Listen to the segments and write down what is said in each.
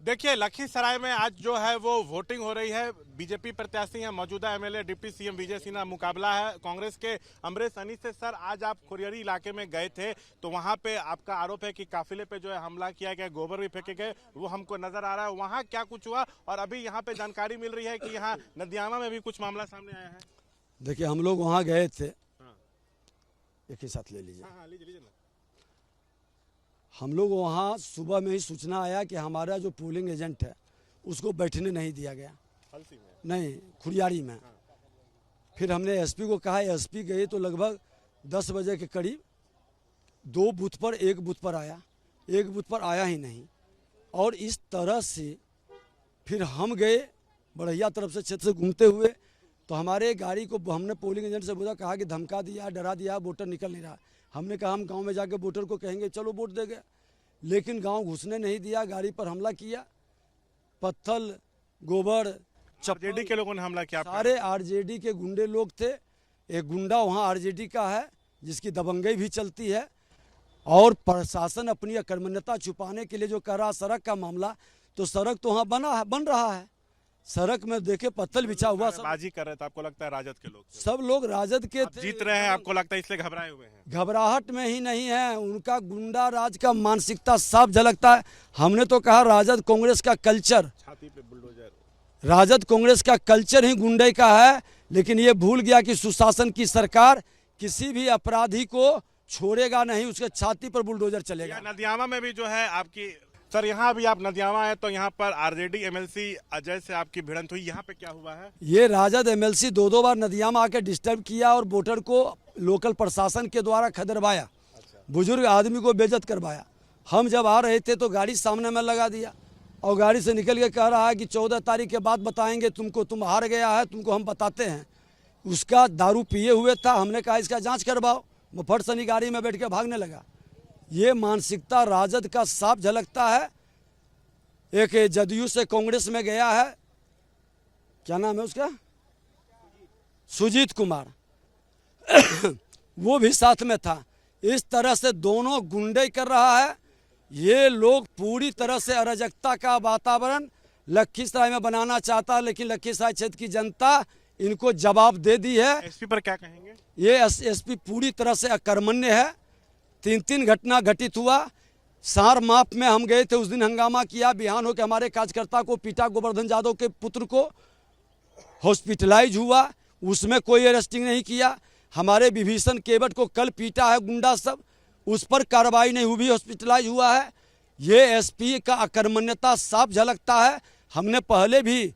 देखिए लखीसराय में आज जो है वो वोटिंग हो रही है। बीजेपी प्रत्याशी हैं, मौजूदा MLA deputy CM Vijay Sinha, मुकाबला है कांग्रेस के अमरेश अनी से। सर, आज आप खुरियरी इलाके में गए थे तो वहां पे आपका आरोप है कि काफिले पे जो है हमला किया गया, गोबर भी फेंके गए, वो हमको नजर आ रहा है। वहां क्या कुछ हुआ और अभी यहाँ पे जानकारी मिल रही है कि यहाँ नदियामा में भी कुछ मामला सामने आया है। देखिए, हम लोग वहाँ गए थे। एक ही साथ ले लीजिए। हाँ, लीजिए ना। हम लोग वहाँ सुबह में ही सूचना आया कि हमारा जो पोलिंग एजेंट है उसको बैठने नहीं दिया गया। नहीं, खुरियारी में। फिर हमने एसपी को कहा, एसपी गए तो लगभग 10 बजे के करीब 2 बूथ पर, एक बूथ पर आया, एक बूथ पर आया ही नहीं। और इस तरह से फिर हम गए बढ़िया तरफ से क्षेत्र से घूमते हुए, तो हमारे गाड़ी को हमने पोलिंग एजेंट से बोला, कहा कि धमका दिया, डरा दिया, वोटर निकल नहीं रहा। हमने कहा हम गांव में जाके वोटर को कहेंगे चलो वोट देंगे, लेकिन गांव घुसने नहीं दिया, गाड़ी पर हमला किया, पत्थर, गोबर, आरजेडी के लोगों ने हमला किया। सारे आरजेडी के गुंडे लोग थे। एक गुंडा वहां आरजेडी का है जिसकी दबंगई भी चलती है, और प्रशासन अपनी अकर्मण्यता छुपाने के लिए जो कर रहा सड़क का मामला, तो सड़क तो वहाँ बन रहा है। सड़क में देखे पत्थर बिछा हुआ, सब बाजी कर रहे थे। आपको लगता है राजद के लोग, सब लोग राजद के थे। जीत रहे हैं, आपको लगता है इसलिए घबराए हुए हैं? घबराहट में ही नहीं है, उनका गुंडा राज का मानसिकता साफ झलकता है। हमने तो कहा राजद कांग्रेस का कल्चर, छाती पे बुलडोजर, राजद कांग्रेस का कल्चर ही गुंडे का है, लेकिन ये भूल गया कि सुशासन की सरकार किसी भी अपराधी को छोड़ेगा नहीं, उसके छाती पर बुलडोजर चलेगा। नदियामा में भी जो है आपकी, सर यहाँ भी आप नदियामा है तो यहाँ पर आरजेडी एमएलसी अजय से आपकी भिड़ंत हुई, यहाँ पे क्या हुआ है? ये राजद एमएलसी 2 बार नदियामा आके डिस्टर्ब किया और वोटर को लोकल प्रशासन के द्वारा खदरवाया। बुजुर्ग आदमी को बेइज्जत करवाया। हम जब आ रहे थे तो गाड़ी सामने में लगा दिया और गाड़ी से निकल के कह रहा है कि 14 तारीख के बाद बताएंगे तुमको, तुम हार गया है, तुमको हम बताते हैं। उसका दारू पिए हुए था। हमने कहा इसका जांच करवाओ, वो फट सनी गाड़ी में बैठ के भागने लगा। ये मानसिकता राजद का साफ झलकता है। एक जदयू से कांग्रेस में गया है, क्या नाम है उसका, सुजीत कुमार वो भी साथ में था। इस तरह से दोनों गुंडे कर रहा है। ये लोग पूरी तरह से अराजकता का वातावरण लखीसराय में बनाना चाहता है, लेकिन लखीसराय क्षेत्र की जनता इनको जवाब दे दी है। एसपी पर क्या कहेंगे? ये एसपी पूरी तरह से अकर्मण्य है। 3 घटना घटित हुआ। सार माप में हम गए थे, उस दिन हंगामा किया, बिहान होकर हमारे कार्यकर्ता को पीटा, गोवर्धन यादव के पुत्र को हॉस्पिटलाइज हुआ, उसमें कोई अरेस्टिंग नहीं किया। हमारे विभीषण केवट को कल पीटा है गुंडा सब, उस पर कार्रवाई नहीं हुई, हॉस्पिटलाइज हुआ है। ये एसपी का अकर्मण्यता साफ झलकता है। हमने पहले भी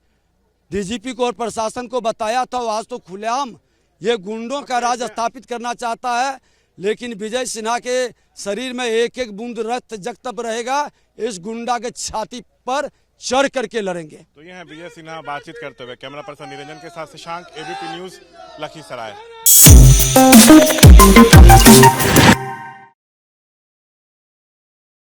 डीजीपी को और प्रशासन को बताया था, आज तो खुलेआम ये गुंडों का राज स्थापित करना चाहता है। लेकिन विजय सिन्हा के शरीर में एक एक बूंद रक्त जब तक रहेगा, इस गुंडा के छाती पर चढ़ करके लड़ेंगे। तो ये है विजय सिन्हा बातचीत करते हुए। कैमरा पर्सन निरंजन के साथ शशांक, एबीपी न्यूज, लखीसराय।